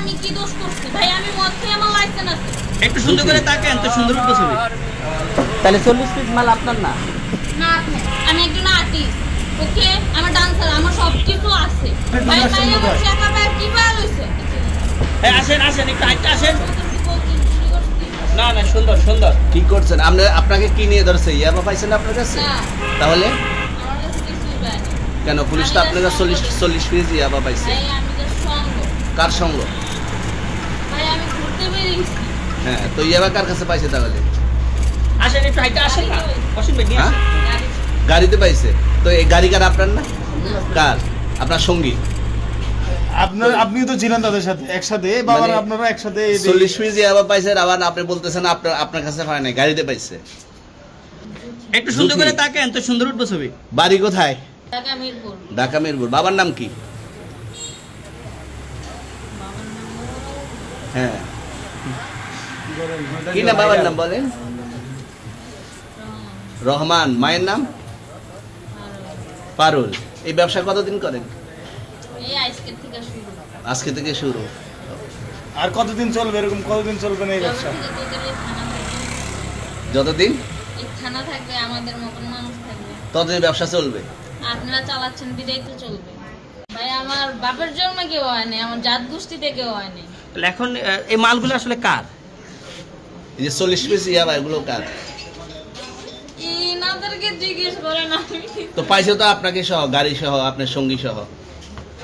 আমি কি দোষ করছি ভাই? আমি মদ খেয়ে আমার লাইসেন্স আছে। একটু সুন্দর করে তাকান, তো সুন্দর উঠবে ছবি। তাহলে 40 পিস মাল আপনার না? না আপনি, আমি একজন আর্টিস্ট, ওকে? আমার ডান্সার, আমার সব কিছু আছে ভাই। ভাই আমার শেখা ভাই কি ভালো হইছে? এই আসেন আসেন, একটু আইতে আসেন। না না, সুন্দর সুন্দর। কি করছেন আপনাকে কি নিয়ে ধরছে? ইয়াবা পাইছেন আপনার কাছে? না, তাহলে আমার কাছে কিছুই পাই না। কেন পুলিশ তো আপনার কাছে 40 পিস ইয়াবা পাইছে? ভাই আমি তো সঙ্গ, কার সঙ্গ? ভাই আমি ঘুরতে বেরিয়েছি। হ্যাঁ, তো ইয়াবা কার কাছে পাইছে তাহলে? আসেন, একটু আইতে আসেন না। বসেন ভাই, নিয়ে হ্যাঁ, আসেন। গাড়ি গাড়িতে পাইছে। তো এই গাড়ি কার আপনার না? কার? আপনার সঙ্গী? আপনিও তো ছিলেন তাদের সাথে একসাথে, বাবার আপনারা একসাথে 40 পিস ইয়াবা পাইছেন, আবার আপনি বলতেছেন আপনার কাছে পায় নাই, গাড়িতে পাইছে। একটু সুন্দর করে তাকান, তো সুন্দর উঠবে ছবি। বাড়ি কোথায়? ঢাকা মিরপুর। ঢাকা মিরপুর। বাবার নাম কি? হ্যাঁ, কি নাম বাবার নাম বলেন? রহমান। মায়ের নাম? পারুল। এই ব্যবসা কতদিন করেন? এই আজকের থেকে শুরু। আজকে থেকে শুরু। আর কতদিন চলবে এরকম? কতদিন চলবে না এই ব্যবসা? যবে থেকে তোদের এই থানা থাকবে, যতদিন এই থানা থাকবে, আমাদের মতন মানুষ থাকবে, ততদিন ব্যবসা চলবে। আপনারা চালাচ্ছেন বিদায় তো চলবে। ভাই আমার বাপের জন্ম কেউ হয় নাই, আমার জাত গোষ্ঠীতে কেউ হয় নাই। তাহলে এখন এই মালগুলো আসলে কার? এই যে 40 পিস ইয়াবা, এগুলো কার? ইনাদেরকে জিজ্ঞেস করেন। আমি তো পাইছে তো আপনাকে সহ, গাড়ি সহ, আপনার সঙ্গী সহ।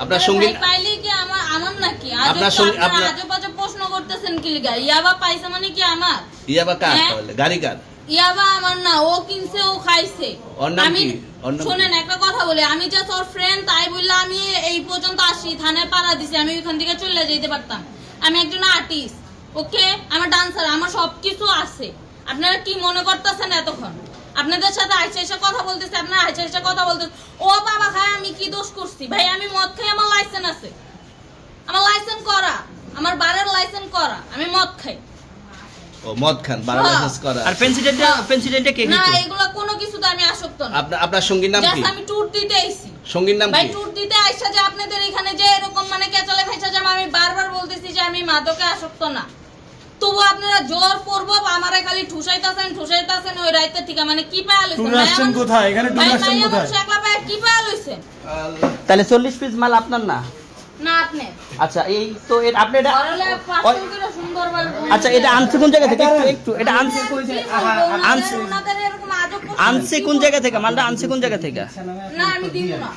আপনার সঙ্গী ভাই পাইলে কি আমার নাকি? আপনার সঙ্গী আজব বাজব প্রশ্ন করতেছেন কি লিগা? ইয়াবা পাইছে মানে কি আমার? ইয়াবা কার হ্যাঁ? তাহলে? গাড়ি কার? ইয়াবা আমার না, ও কিনছে, ও খাইছে। ওর নাম আমি কি? ওর নাম শুনেন একটা কথা বলি, আমি যে তোর ফ্রেন্ড তাই বললে আমি এই পর্যন্ত আসি, থানায় পাড়া দিছি, আমি ওইখান থেকে চলে যেতে পারতাম। আমি একজন আর্টিস্ট, ওকে? আমার ডান্সার, আমার সবকিছু আছে। আপনারা কি মনে করতেছেন এতক্ষণ? আপনাদের সাথে আইসা এসে কথা বলতেছে, আপনারা আইসা এসে কথা বলতেছে। ও বাবা খায়, আমি কি দোষ করছি ভাই? আমি মদ খাই, আমার লাইসেন্স আছে, আমার লাইসেন্স করা, আমার বারের লাইসেন্স করা, আমি মদ খাই। ও মদ খান, বারো হ্যাঁ। লাইসেন্স করা। আর পেন্সিডেন্টটা কে না, দিত? এগুলো কোনো কিছুতে আমি আসক্ত না। আপনার সঙ্গীর নাম কি? জাস্ট আমি ট্যুর দিতে আইছি সঙ্গীর নাম ভাই। কি? ট্যুর দিতে আইসা যে আপনাদের এখানে যে এরকম মানে কেচালে খাইছা, যে আমি বারবার বলতেছি যে আমি মাদকে আসক্ত না, তবু আপনারা জোর করবো আমারে খালি ঠুসাইতাছেন ওই রাইতে ঠিক মানে কি পায়া লইছেন? ট্যুরে আসছেন কোথায়? এখানে ট্যুরে আসছেন কোথায়? একলা পায়া কি পায়া লইছেন? তাহলে 40 পিস মাল আপনার না? না আপনি আচ্ছা, এই তো আপনি এটা ঘরলে পাঁচজন করে সুন্দর ভাবে। আচ্ছা, এটা আনছে কোন জায়গা থেকে? একটু এটা আনছে আনছে ওনাদের এরকম আজব প্রশ্ন- আনছে কোন জায়গা থেকে? মালটা আনছে কোন জায়গা থেকে? না আমি দিব না।